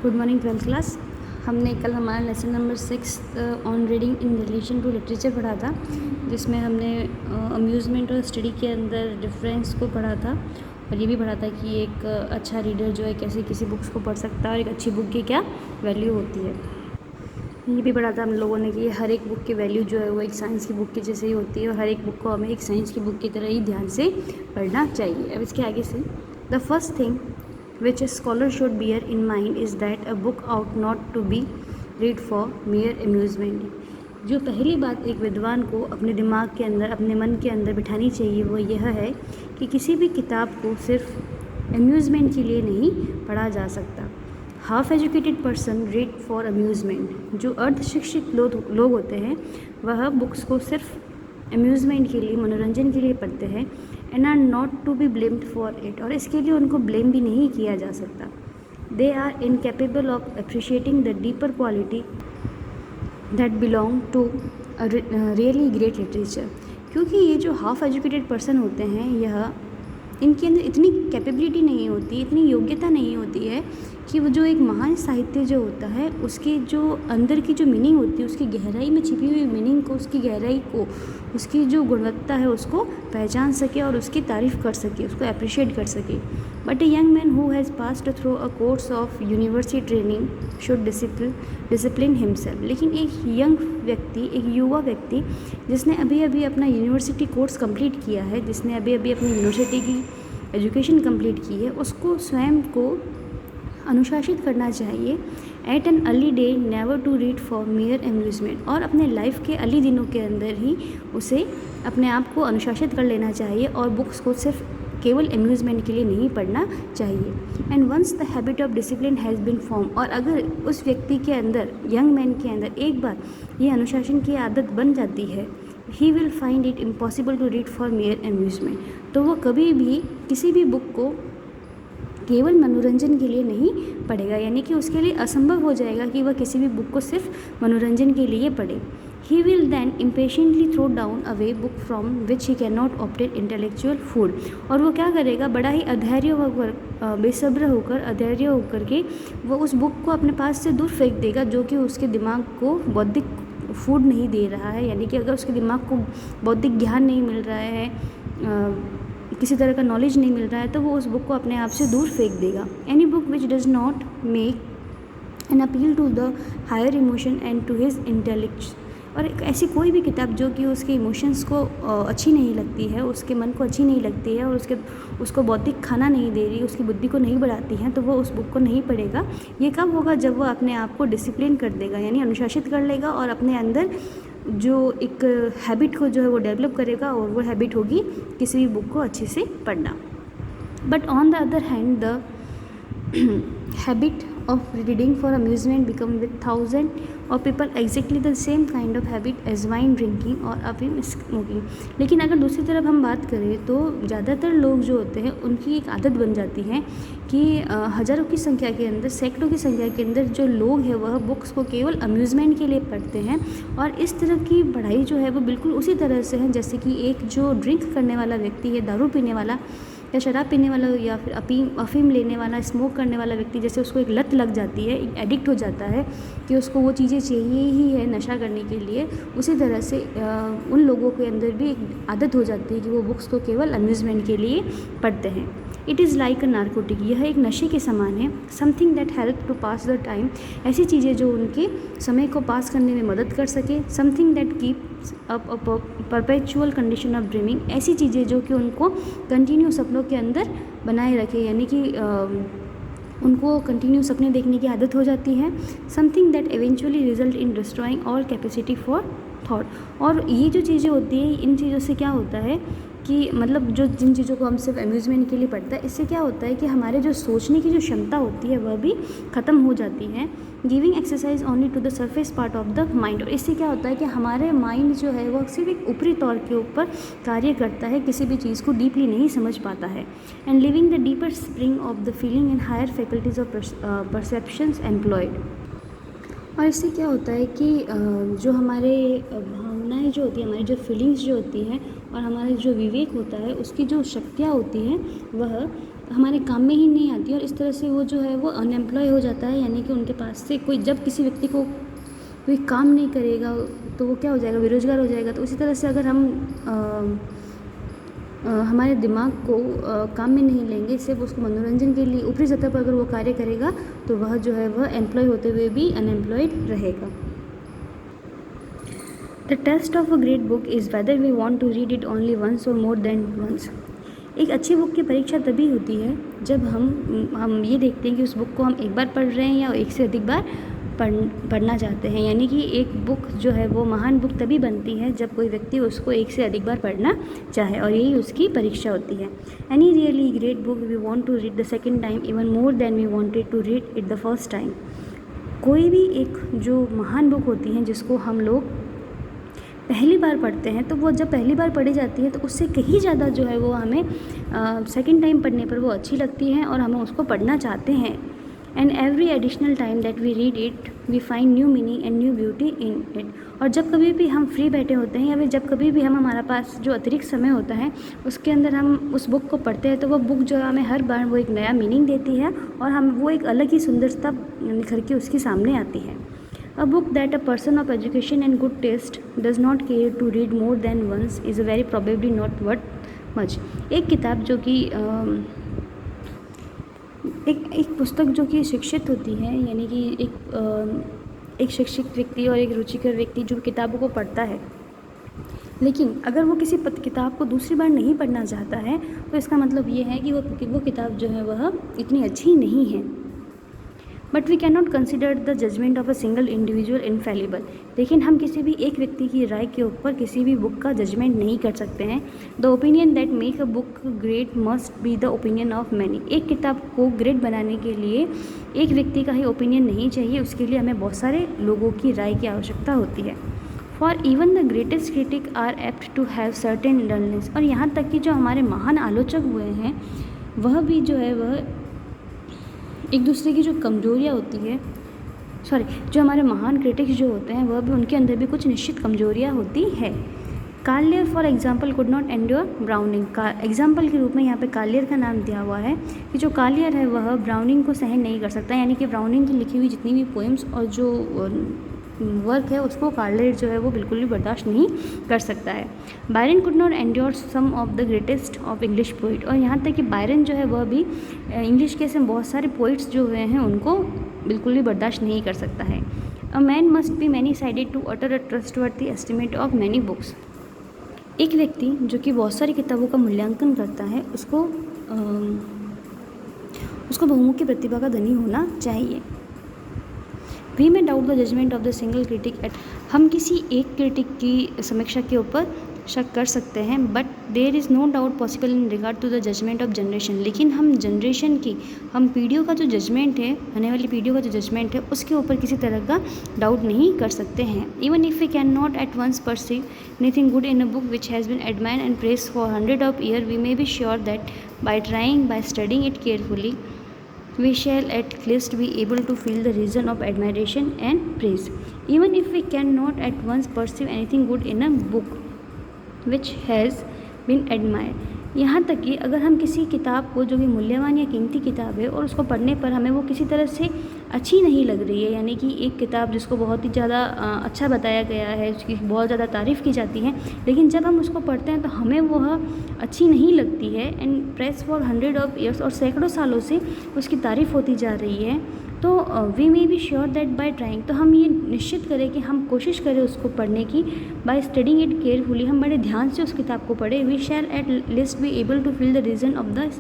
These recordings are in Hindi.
Good morning 12th class. हमने कल हमारा lesson number 6 on reading in relation to literature पढ़ा था, जिसमें हमने अम्यूज़मेंट और स्टडी के अंदर डिफरेंस को पढ़ा था और ये भी पढ़ा था कि एक अच्छा रीडर जो है कैसे किसी बुक्स को पढ़ सकता है और एक अच्छी बुक की क्या वैल्यू होती है। ये भी पढ़ा था हम लोगों ने कि हर एक बुक की वैल्यू जो है वो एक साइंस की बुक की जैसे ही होती है और हर एक बुक को हमें एक साइंस की बुक की तरह ही ध्यान से पढ़ना चाहिए। अब इसके आगे से the first thing which a scholar should bear in mind is that a book ought not to be read for mere amusement। जो पहली बात एक विद्वान को अपने दिमाग के अंदर अपने मन के अंदर बिठानी चाहिए वो यह है कि किसी भी किताब को सिर्फ अम्यूज़मेंट के लिए नहीं पढ़ा जा सकता। Half educated person read for amusement. जो अर्ध शिक्षित लोग होते हैं वह बुक्स को सिर्फ अम्यूज़मेंट के लिए मनोरंजन के लिए पढ़ते हैं and are not to be blamed for it. और इसके लिए उनको ब्लेम भी नहीं किया जा सकता। They are incapable of appreciating the deeper quality that belong to really great literature. क्योंकि ये जो हाफ एजुकेटेड पर्सन होते हैं यह इनके अंदर इतनी कैपेबिलिटी नहीं होती, इतनी योग्यता नहीं होती है कि वो जो एक महान साहित्य जो होता है उसके जो अंदर की जो मीनिंग होती है उसकी गहराई में छिपी हुई मीनिंग को, उसकी गहराई को, उसकी जो गुणवत्ता है उसको पहचान सके और उसकी तारीफ़ कर सके, उसको अप्रिशिएट कर सके। But a young man who has passed through a course of university training should discipline himself. लेकिन एक यंग व्यक्ति, एक युवा व्यक्ति जिसने अभी अभी अपना यूनिवर्सिटी कोर्स कंप्लीट किया है, जिसने अभी अभी अपनी यूनिवर्सिटी की एजुकेशन कंप्लीट की है, उसको स्वयं को अनुशासित करना चाहिए at an early day never to read for mere amusement. और अपने लाइफ के अर्ली दिनों के अंदर ही उसे अपने आप को अनुशासित कर लेना चाहिए और बुक्स को सिर्फ केवल अम्यूज़मेंट के लिए नहीं पढ़ना चाहिए। And once the habit of discipline has been form. और अगर उस व्यक्ति के अंदर, यंग मैन के अंदर एक बार ये अनुशासन की आदत बन जाती है, he will find it impossible to read for mere amusement. तो वो कभी भी किसी भी बुक को केवल मनोरंजन के लिए नहीं पढ़ेगा, यानी कि उसके लिए असंभव हो जाएगा कि वह किसी भी बुक को सिर्फ मनोरंजन के लिए पढ़े। He will then impatiently throw down away book from which he can not obtain intellectual food. और वो क्या करेगा, बड़ा ही अधैर्य होकर, बेसब्र होकर, अधैर्य होकर के वो उस बुक को अपने पास से दूर फेंक देगा जो कि उसके दिमाग को बौद्धिक फूड नहीं दे रहा है। यानी कि अगर उसके दिमाग को बौद्धिक ज्ञान नहीं मिल रहा है, किसी तरह का नॉलेज नहीं मिल रहा है, तो वो उस बुक को अपने आप से दूर फेंक देगा। Any book which does not make an appeal to the higher emotion and to his intellect. और ऐसी कोई भी किताब जो कि उसके इमोशंस को अच्छी नहीं लगती है, उसके मन को अच्छी नहीं लगती है और उसको बौद्धिक खाना नहीं दे रही, उसकी बुद्धि को नहीं बढ़ाती है, तो वो उस बुक को नहीं पढ़ेगा। ये कब होगा, जब वो अपने आप को डिसिप्लिन कर देगा, यानी अनुशासित कर लेगा और अपने अंदर जो एक हैबिट को जो है वो डेवलप करेगा और वो हैबिट होगी किसी भी बुक को अच्छे से पढ़ना। But on the other hand the habit of reading for amusement become with thousands of people exactly the same kind of habit as wine drinking or opium smoking। लेकिन अगर दूसरी तरफ हम बात करें तो ज़्यादातर लोग जो होते हैं उनकी एक आदत बन जाती है कि हज़ारों की संख्या के अंदर, सैकड़ों की संख्या के अंदर जो लोग हैं वह बुक्स को केवल अम्यूज़मेंट के लिए पढ़ते हैं। और इस तरह की पढ़ाई जो है वो बिल्कुल उसी तरह से है जैसे कि एक जो ड्रिंक करने वाला व्यक्ति है, दारू पीने वाला या शराब पीने वाला या फिर अफीम लेने वाला, स्मोक करने वाला व्यक्ति, जैसे उसको एक लत लग जाती है, एक एडिक्ट हो जाता है कि उसको वो चीज़ें चाहिए ही है नशा करने के लिए, उसी तरह से उन लोगों के अंदर भी एक आदत हो जाती है कि वो बुक्स को केवल अम्यूज़मेंट के लिए पढ़ते हैं। It is like a narcotic. यह एक नशे के समान है। Something that help to pass the time. ऐसी चीज़ें जो उनके समय को पास करने में मदद कर सके। Something that keeps up a perpetual condition of dreaming. ऐसी चीज़ें जो कि उनको कंटिन्यू सपनों के अंदर बनाए रखे, यानी कि उनको कंटिन्यू सपने देखने की आदत हो जाती है। Something that eventually result in destroying all capacity for thought. और ये जो चीज़ें होती हैं, इन चीज़ों से क्या होता है कि मतलब जो जिन चीज़ों को हम सिर्फ अम्यूज़मेंट के लिए पढ़ता है, इससे क्या होता है कि हमारे जो सोचने की जो क्षमता होती है वह भी ख़त्म हो जाती है। Giving exercise only to the surface part of the mind. और इससे क्या होता है कि हमारे माइंड जो है वह सिर्फ एक ऊपरी तौर के ऊपर कार्य करता है, किसी भी चीज़ को डीपली नहीं समझ पाता है। And living the deeper spring of the feeling and higher faculties of perceptions employed. और इससे क्या होता है कि जो हमारे भावनाएं जो होती हैं, हमारी जो फीलिंग्स जो होती हैं और हमारा जो विवेक होता है, उसकी जो शक्तियाँ होती हैं वह हमारे काम में ही नहीं आती, और इस तरह से वो जो है वो अनएम्प्लॉय हो जाता है, यानी कि उनके पास से कोई, जब किसी व्यक्ति को कोई काम नहीं करेगा तो वो क्या हो जाएगा, बेरोज़गार हो जाएगा। तो उसी तरह से अगर हम हमारे दिमाग को काम में नहीं लेंगे, सिर्फ उसको मनोरंजन के लिए ऊपरी सतह पर अगर वो कार्य करेगा तो वह जो है वह एम्प्लॉय होते हुए भी अनएम्प्लॉयड रहेगा। The test of a great book is whether we want to read it only once or more than once. एक अच्छी बुक की परीक्षा तभी होती है जब हम ये देखते हैं कि उस बुक को हम एक बार पढ़ रहे हैं या एक से अधिक बार पढ़ना चाहते हैं। यानी कि एक बुक जो है वो महान बुक तभी बनती है जब कोई व्यक्ति उसको एक से अधिक बार पढ़ना चाहे, और यही उसकी परीक्षा होती है। Any really great book we want to read the second time even more than we wanted to read it the first time. कोई भी एक जो महान बुक होती हैं जिसको हम लोग पहली बार पढ़ते हैं, तो वो जब पहली बार पढ़ी जाती है तो उससे कहीं ज़्यादा जो है वो हमें सेकंड टाइम पढ़ने पर वो अच्छी लगती है और हम उसको पढ़ना चाहते हैं। And every additional time that we read it we find new meaning and new beauty in it. और जब कभी भी हम फ्री बैठे होते हैं या फिर जब कभी भी हमारा पास जो अतिरिक्त समय होता है उसके अंदर हम उस बुक को पढ़ते हैं, तो वो बुक जो है हमें हर बार वो एक नया मीनिंग देती है और हम वो एक अलग ही सुंदरता निखर के उसके सामने आती है। A book that a person of education and good taste does not care to read more than once is very probably not worth much। एक किताब जो कि एक पुस्तक जो कि शिक्षित होती है, यानी कि एक शिक्षित व्यक्ति और एक रुचिकर व्यक्ति जो किताबों को पढ़ता है, लेकिन अगर वो किसी किताब को दूसरी बार नहीं पढ़ना चाहता है तो इसका मतलब ये है कि वो किताब जो है वह इतनी अच्छी नहीं है। But we can not consider the judgement of a single individual infallible. लेकिन हम किसी भी एक व्यक्ति की राय के ऊपर किसी भी बुक का जजमेंट नहीं कर सकते हैं। The opinion that make a book great must be the opinion of many. एक किताब को ग्रेट बनाने के लिए एक व्यक्ति का ही ओपिनियन नहीं चाहिए, उसके लिए हमें बहुत सारे लोगों की राय की आवश्यकता होती है। For even the greatest critic are apt to have certain dullness. और यहाँ तक कि जो हमारे महान आलोचक हुए हैं वह भी जो है वह एक दूसरे की जो कमजोरियाँ होती है, जो हमारे महान क्रिटिक्स जो होते हैं वह भी, उनके अंदर भी कुछ निश्चित कमजोरियाँ होती है। Carlyle for example could not endure Browning. का एग्जाम्पल के रूप में यहाँ पे कार्लियर का नाम दिया हुआ है कि जो कार्लियर है वह ब्राउनिंग को सहन नहीं कर सकता, यानी कि ब्राउनिंग की लिखी हुई जितनी भी पोएम्स और जो वर्क है उसको कार्लियर जो है वो बिल्कुल भी बर्दाश्त नहीं कर सकता है। Byron could not endure some of the greatest of English poet. और यहाँ तक कि बायरन जो है वह भी इंग्लिश के ऐसे बहुत सारे पोइट्स जो हुए हैं उनको बिल्कुल भी बर्दाश्त नहीं कर सकता है। A man must be many sided to utter a trustworthy estimate of many books. एक व्यक्ति जो कि बहुत सारी किताबों का मूल्यांकन करता है उसको बहुमुखी प्रतिभा का धनी होना चाहिए। We may doubt the judgement of the single critic at. हम किसी एक क्रिटिक की समीक्षा के ऊपर शक कर सकते हैं, but there is no doubt possible in regard to the judgement of generation. लेकिन हम पीढ़ियों का जो जजमेंट है, आने वाली पीढ़ियों का जो जजमेंट है उसके ऊपर किसी तरह का डाउट नहीं कर सकते हैं। Even if we can not at once perceive anything good in a book which has been admired and praised for 100 of years, we may be sure that by studying it carefully we shall at least be able to feel the reason of admiration and praise. Even if we cannot at once perceive anything good in a book which has been admired। यहाँ तक कि अगर हम किसी किताब को जो कि मूल्यवान या कीमती किताब है और उसको पढ़ने पर हमें वो किसी तरह से अच्छी नहीं लग रही है, यानी कि एक किताब जिसको बहुत ही ज़्यादा अच्छा बताया गया है, उसकी बहुत ज़्यादा तारीफ़ की जाती है, लेकिन जब हम उसको पढ़ते हैं तो हमें वह अच्छी नहीं लगती है and press for 100 of years और सैकड़ों सालों से उसकी तारीफ़ होती जा रही है, तो we may be sure that by trying, तो हम ये निश्चित करें कि हम कोशिश करें उसको पढ़ने की। बाय स्टडिंग इट केयरफुली, हम बड़े ध्यान से उस किताब को पढ़ें। We shall at least be able to feel the reason of the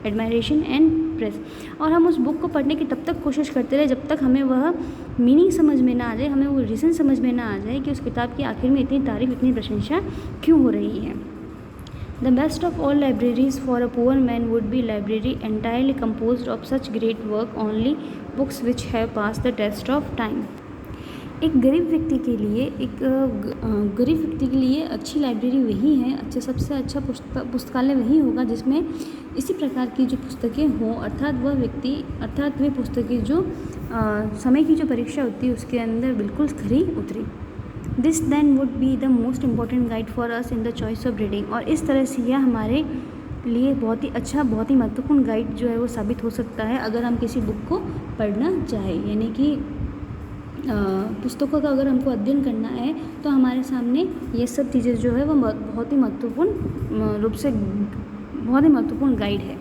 admiration and praise. और हम उस बुक को पढ़ने की तब तक कोशिश करते रहे जब तक हमें वह मीनिंग समझ में ना आ जाए, हमें वो रीज़न समझ में ना आ जाए कि उस किताब की आखिर में इतनी तारीफ, इतनी प्रशंसा क्यों हो रही है। The best of all libraries for a poor man would be library entirely composed of such great work, only books which have passed the test of time। एक गरीब व्यक्ति के लिए अच्छी लाइब्रेरी वही है, सबसे अच्छा पुस्तकालय वही होगा जिसमें इसी प्रकार की जो पुस्तकें हों, अर्थात वे पुस्तकें जो समय की जो परीक्षा होती है उसके अंदर बिल्कुल खरी उतरी। This then would be the most important guide for us in the choice of reading. और इस तरह से यह हमारे लिए बहुत ही अच्छा, बहुत ही महत्वपूर्ण गाइड जो है वो साबित हो सकता है अगर हम किसी बुक को पढ़ना चाहें। यानी कि पुस्तकों का अगर हमको अध्ययन करना है तो हमारे सामने ये सब चीज़ें जो है वो बहुत ही महत्वपूर्ण रूप से बहुत ही महत्वपूर्ण गाइड है।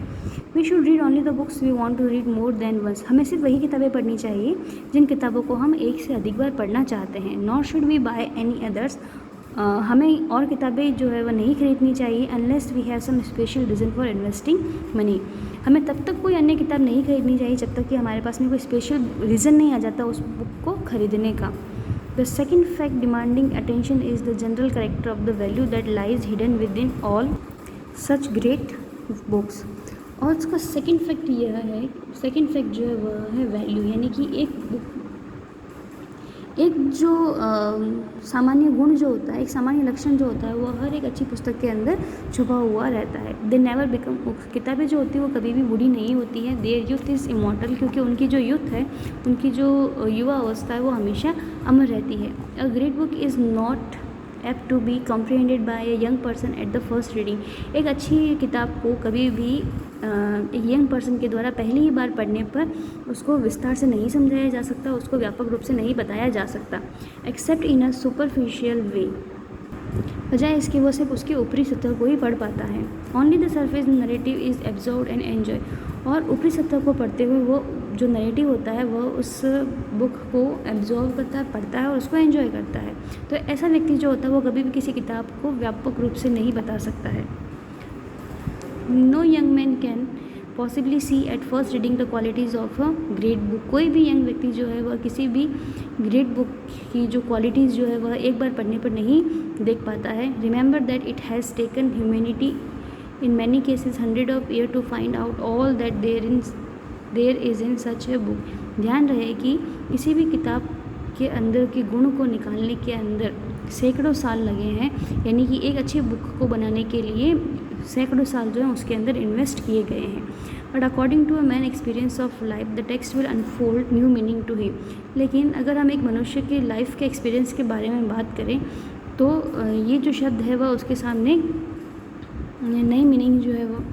We should read only the books we want to read more than once. हमें सिर्फ वही किताबें पढ़नी चाहिए जिन किताबों को हम एक से अधिक बार पढ़ना चाहते हैं। Not should we buy any others. हमें और किताबें जो है वह नहीं खरीदनी चाहिए unless we have some special reason for investing money. हमें तब तक कोई अन्य किताब नहीं खरीदनी चाहिए जब तक कि हमारे पास में कोई स्पेशल रीज़न नहीं आ जाता उस बुक को खरीदने का। The second fact demanding attention is the general character of the value that lies hidden with in all such great books. और उसका सेकेंड फैक्ट यह है, सेकेंड फैक्ट जो है वह है वैल्यू, यानी कि एक बुक, एक जो सामान्य गुण जो होता है, एक सामान्य लक्षण जो होता है वो हर एक अच्छी पुस्तक के अंदर छुपा हुआ रहता है। They never become books. किताबें जो होती है वो कभी भी बूढ़ी नहीं होती है। देयर यूथ इज़ इमॉर्टल, क्योंकि उनकी जो यूथ है, उनकी जो युवा अवस्था है वो हमेशा अमर रहती है। A great book is not apt to be comprehended by a young person at the first reading. एक अच्छी किताब को कभी भी एक यंग पर्सन के द्वारा पहली ही बार पढ़ने पर उसको विस्तार से नहीं समझाया जा सकता, उसको व्यापक रूप से नहीं बताया जा सकता, एक्सेप्ट इन अ सुपरफिशियल वे। बजाय इसके वो सिर्फ उसके ऊपरी सतह को ही पढ़ पाता है। Only the surface narrative is absorbed and enjoy. और ऊपरी सतह को पढ़ते हुए वो जो नरेटिव होता है वह उस बुक को एब्जॉर्व करता है, पढ़ता है और उसको एंजॉय करता है। तो ऐसा व्यक्ति जो होता है वो कभी भी किसी किताब को व्यापक रूप से नहीं बता सकता है। No young man can possibly see at first reading the qualities of a great book. कोई भी यंग व्यक्ति जो है वह किसी भी ग्रेट बुक की जो क्वालिटीज़ जो है वह एक बार पढ़ने पर नहीं देख पाता है। Remember that it has taken humanity in many cases 100 of years to find out all that there is in such a book. ध्यान रहे कि किसी भी किताब के अंदर के गुण को निकालने के अंदर सैकड़ों साल लगे हैं, यानी कि एक अच्छी बुक को बनाने के लिए सैकड़ों साल जो है उसके अंदर इन्वेस्ट किए गए हैं। But according to a man experience of life the text will unfold new meaning to him. लेकिन अगर हम एक मनुष्य के लाइफ के एक्सपीरियंस के बारे में बात करें तो ये जो शब्द है वह उसके सामने नई मीनिंग जो है वो,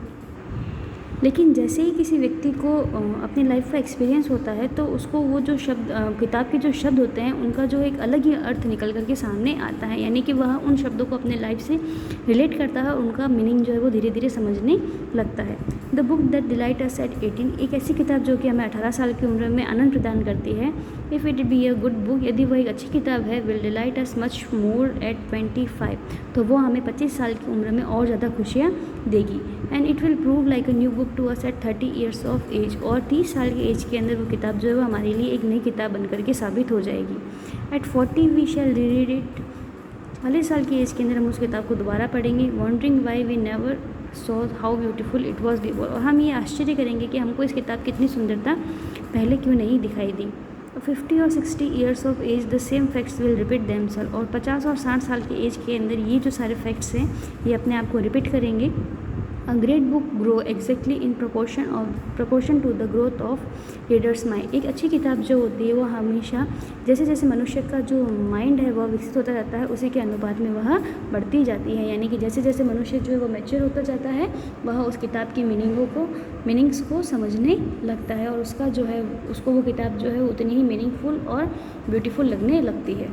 लेकिन जैसे ही किसी व्यक्ति को अपनी लाइफ का एक्सपीरियंस होता है तो उसको वो जो शब्द किताब के जो शब्द होते हैं उनका जो एक अलग ही अर्थ निकल करके सामने आता है, यानी कि वह उन शब्दों को अपने लाइफ से रिलेट करता है और उनका मीनिंग जो है वो धीरे धीरे समझने लगता है। The book that delight us at 18। एक ऐसी किताब जो कि हमें 18 साल की उम्र में आनंद प्रदान करती है। If it be a good book, यदि वह एक अच्छी किताब है, will delight us much more at 25। तो वो हमें 25 साल की उम्र में और ज़्यादा खुशियाँ देगी। And it will prove like a new book to us at 30 years of age. और 30 साल की एज के अंदर वो किताब जो है वो हमारे लिए एक नई किताब बन करके साबित हो जाएगी। At 40 we shall read it. 40 साल की एज के अंदर हम उस किताब को दोबारा पढ़ेंगे। Wondering why we never saw how beautiful it was before. और हम ये आश्चर्य करेंगे कि हमको इस किताब की इतनी सुंदरता पहले क्यों नहीं दिखाई दी। 50 और 60 years of age the same facts will repeat themself. और 50 और 60 साल की एज के अंदर ये जो सारे फैक्ट्स हैं ये अपने आप को रिपीट करेंगे। A great book grow exactly in proportion to the growth of reader's mind. एक अच्छी किताब जो होती है वो हमेशा जैसे जैसे मनुष्य का जो माइंड है वह विकसित होता जाता है उसी के अनुपात में वह बढ़ती जाती है, यानी कि जैसे जैसे मनुष्य जो है वो मैच्योर होता जाता है वह उस किताब की मीनिंग्स को समझने लगता है और उसका जो है उसको वो किताब जो है उतनी ही मीनिंगफुल और ब्यूटीफुल लगने लगती है।